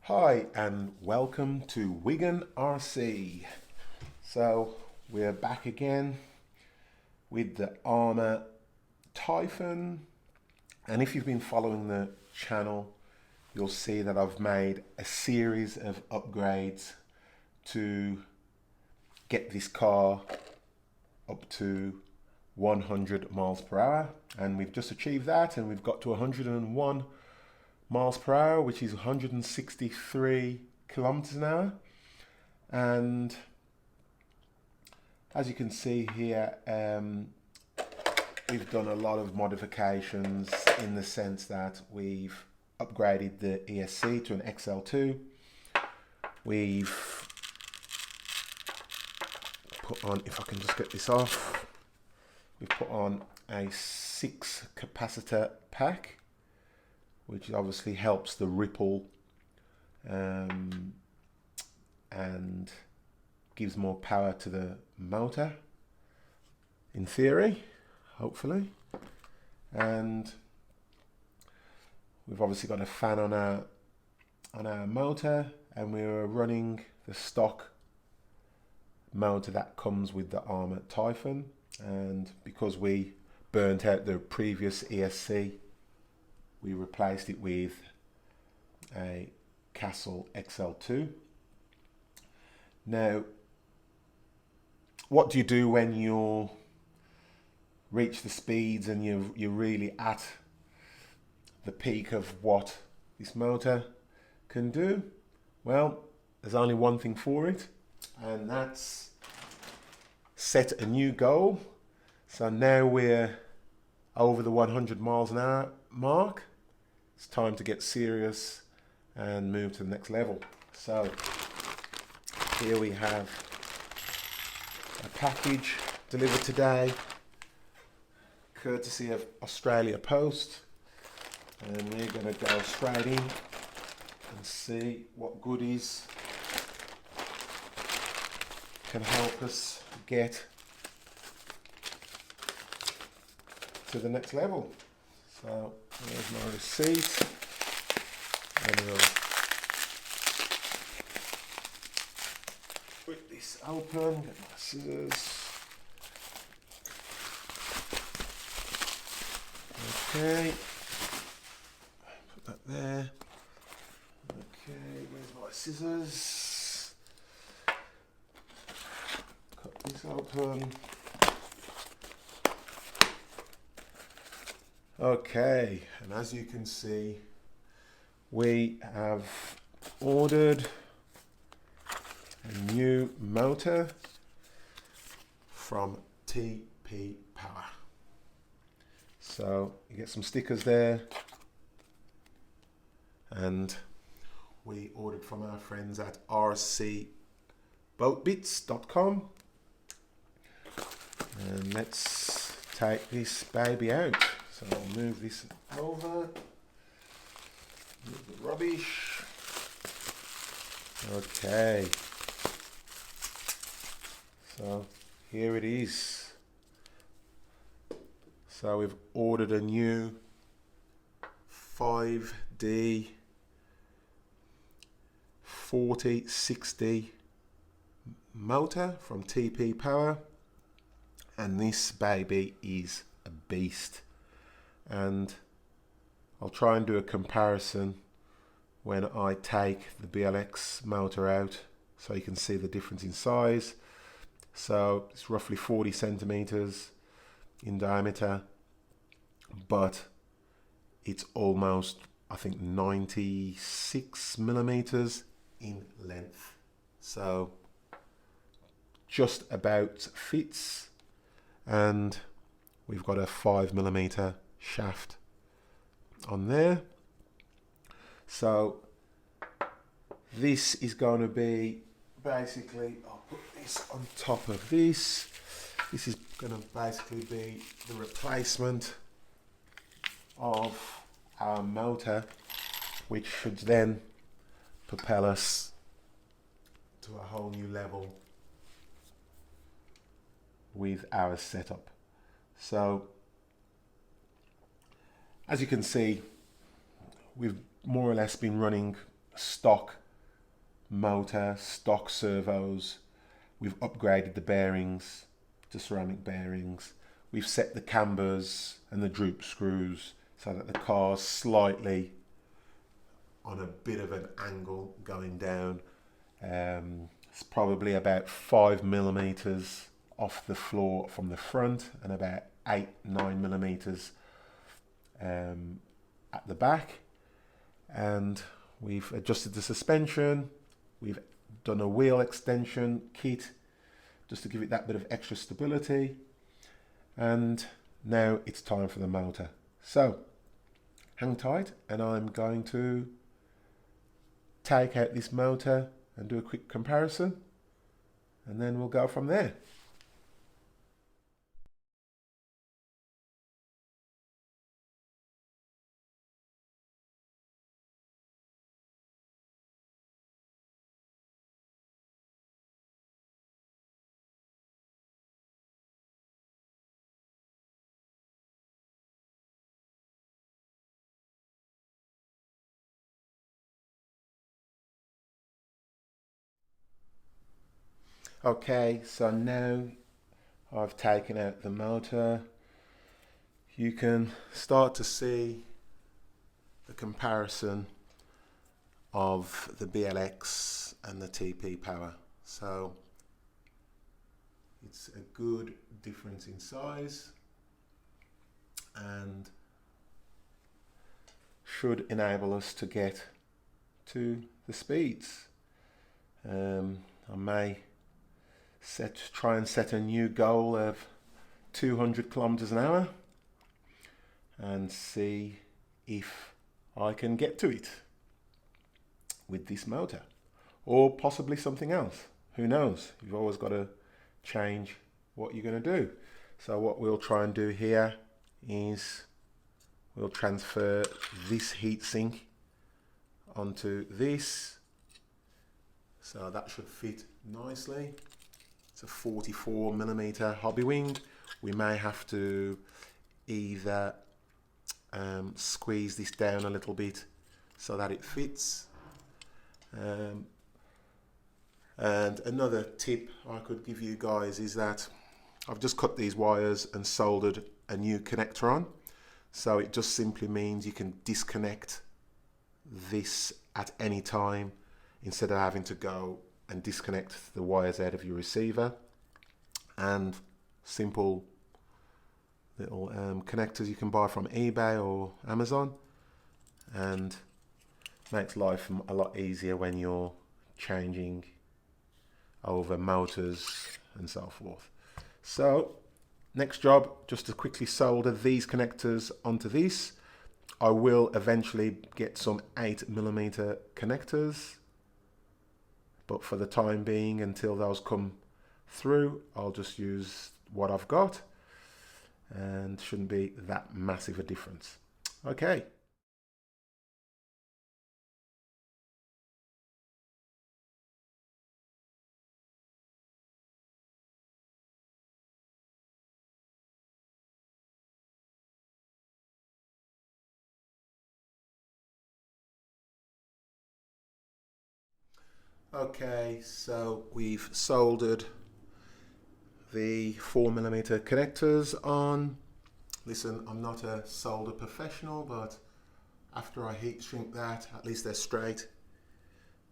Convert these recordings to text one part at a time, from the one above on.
Hi and welcome to Wigan RC. So we're back again with the Arrma Typhon, and if you've been following the channel you'll see that I've made a series of upgrades to get this car up to 100 miles per hour, and we've just achieved that, and we've got to 101 miles per hour, which is 163 kilometers an hour. And as you can see here, we've done a lot of modifications in the sense that we've upgraded the ESC to an XL2. We've put on, if I can just get this off, we've put on a 6 capacitor pack, which obviously helps the ripple and gives more power to the motor, in theory, hopefully. And we've obviously got a fan on our motor, and we're running the stock motor that comes with the Arrma Typhon. And because we burnt out the previous ESC, we replaced it with a Castle XL2. Now, what do you do when you reach the speeds and you're really at the peak of what this motor can do? Well, there's only one thing for it, and that's set a new goal. So now we're over the 100 miles an hour mark. It's time to get serious and move to the next level. So here we have a package delivered today, courtesy of Australia Post, and we're going to go straight in and see what goodies can help us get to the next level. So there's my receipt, and we'll rip this open, get my scissors. Okay, put that there. Okay, where's my scissors? Cut this open. Okay, and as you can see, we have ordered a new motor from TP Power. So you get some stickers there, and we ordered from our friends at rcboatbits.com. And let's take this baby out. So I'll move this over, move the rubbish. Okay, so here it is. So we've ordered a new 5D 4060 motor from TP Power, and this baby is a beast. And I'll try and do a comparison when I take the BLX motor out so you can see the difference in size. So it's roughly 40 centimeters in diameter, but it's almost, I think, 96 millimeters in length. So just about fits, and we've got a 5 millimeter shaft on there. So this is going to be basically, I'll put this on top of this. This is going to basically be the replacement of our motor, which should then propel us to a whole new level with our setup. So as you can see, we've more or less been running stock motor, stock servos. We've upgraded the bearings to ceramic bearings. We've set the cambers and the droop screws so that the car's slightly on a bit of an angle going down. It's probably about 5mm off the floor from the front and about 8-9mm at the back. And we've adjusted the suspension. We've done a wheel extension kit just to give it that bit of extra stability. And now it's time for the motor. So hang tight and I'm going to take out this motor and do a quick comparison, and then we'll go from there. Okay, so now I've taken out the motor. You can start to see the comparison of the BLX and the TP Power. So it's a good difference in size and should enable us to get to the speeds. I may try and set a new goal of 200 kilometers an hour and see if I can get to it with this motor, or possibly something else. Who knows? You've always got to change what you're going to do. So what we'll try and do here is we'll transfer this heatsink onto this, so that should fit nicely. It's a 44mm hobby wing. We may have to either squeeze this down a little bit so that it fits. And another tip I could give you guys is that I've just cut these wires and soldered a new connector on. So it just simply means you can disconnect this at any time instead of having to go and disconnect the wires out of your receiver. And simple little connectors you can buy from eBay or Amazon, and makes life a lot easier when you're changing over motors and so forth. So next job, just to quickly solder these connectors onto this. I will eventually get some 8mm connectors, but for the time being, until those come through, I'll just use what I've got, and shouldn't be that massive a difference. Okay. Okay, so we've soldered the 4mm connectors on. Listen, I'm not a solder professional, but after I heat shrink that, at least they're straight.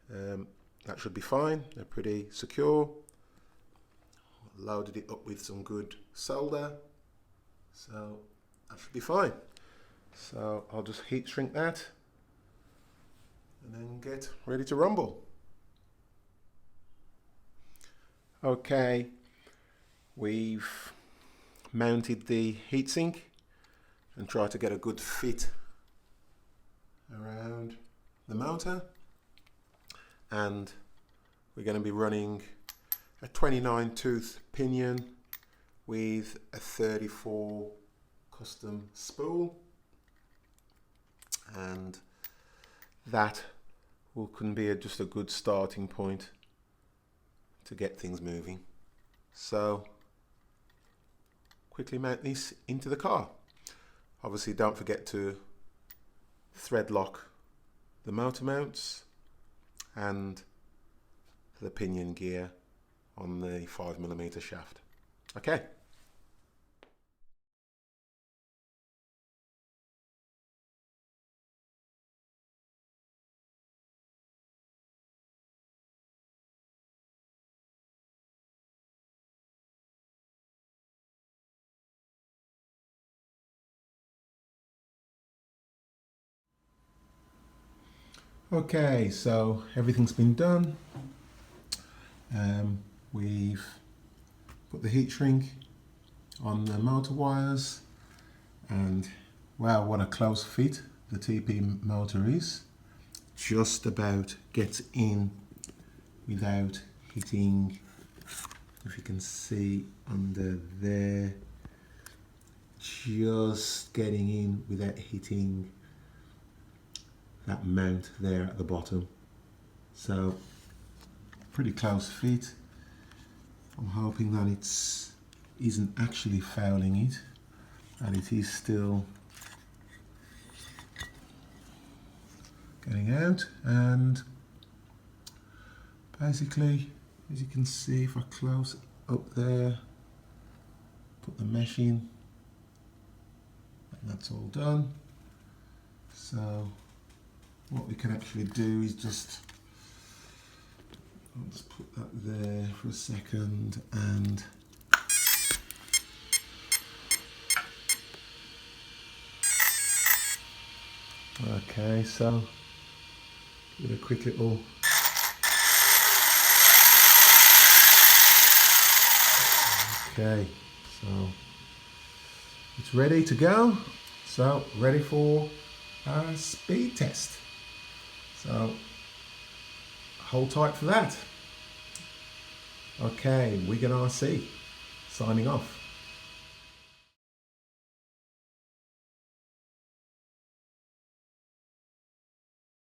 That should be fine. They're pretty secure. Loaded it up with some good solder, so that should be fine. So I'll just heat shrink that and then get ready to rumble. Okay, we've mounted the heatsink and tried to get a good fit around the motor, and we're going to be running a 29 tooth pinion with a 34 custom spool, and that can be just a good starting point to get things moving. So quickly mount this into the car. Obviously don't forget to thread lock the motor mounts and the pinion gear on the 5mm shaft. Okay. Okay, so everything's been done. We've put the heat shrink on the motor wires, and wow, what a close fit the TP motor is. Just about gets in without hitting, if you can see under there, just getting in without hitting that mount there at the bottom. So pretty close fit. I'm hoping that it isn't actually fouling it, and it is still getting out. And basically, as you can see, if I close up there, put the mesh in, and that's all done. So what we can actually do is just, let's put that there for a second, and okay, so give it a quick little okay, so it's ready to go. So ready for a speed test. So hold tight for that. Okay, Wigan RC signing off.